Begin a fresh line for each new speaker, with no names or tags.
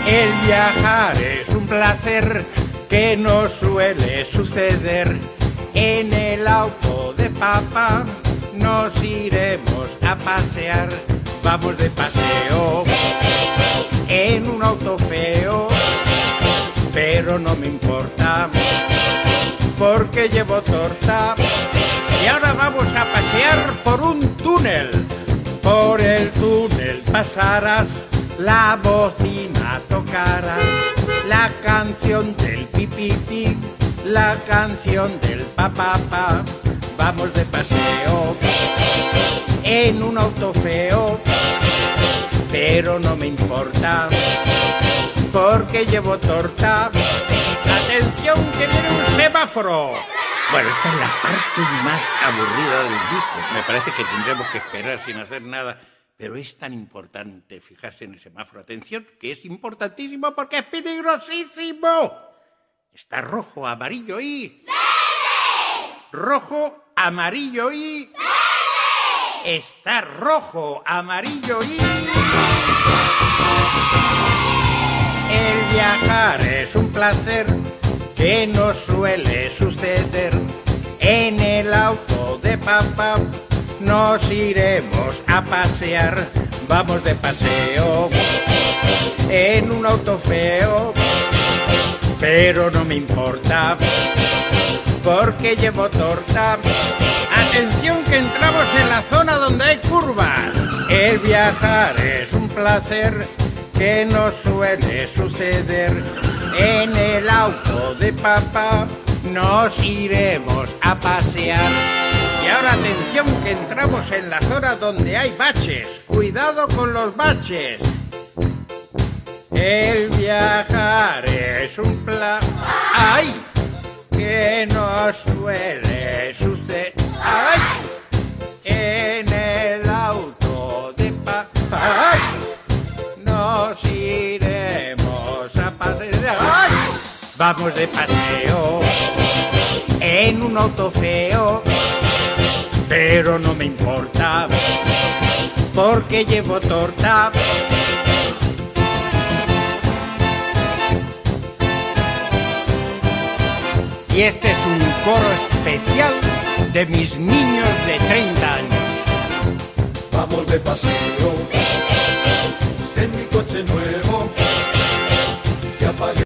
El viajar es un placer que no suele suceder. En el auto de papá nos iremos a pasear. Vamos de paseo en un auto feo, pero no me importa porque llevo torta. Y ahora vamos a pasear por un túnel. Por el túnel pasarás, la bocina tocarás, la canción del pipipi, la canción del papá. Vamos de paseo en un auto feo, pero no me importa porque llevo torta. Atención, que viene un semáforo. Bueno, esta es la parte más aburrida del disco. Me parece que tendremos que esperar sin hacer nada. Pero es tan importante fijarse en el semáforo. Atención, que es importantísimo porque es peligrosísimo. Está rojo, amarillo y... ¡verde! Rojo, amarillo y... ¡verde! Está rojo, amarillo y... El viajar es un placer que no suele suceder. En el auto de papá nos iremos a pasear. Vamos de paseo en un auto feo, pero no me importa porque llevo torta. Atención, que entramos en la zona donde hay curvas. El viajar es un placer que no suele suceder. En el auto de papá nos iremos a pasear. Y ahora atención, que entramos en la zona donde hay baches. Cuidado con los baches. El viajar es un plan... ¡ay! Que no suele suceder. ¡ay! En el auto de papá nos iremos a pasear. ¡ay! Vamos de paseo en un auto feo, pero no me importa porque llevo torta. Y este es un coro especial de mis niños de 30 años.
Vamos de paseo en mi coche nuevo.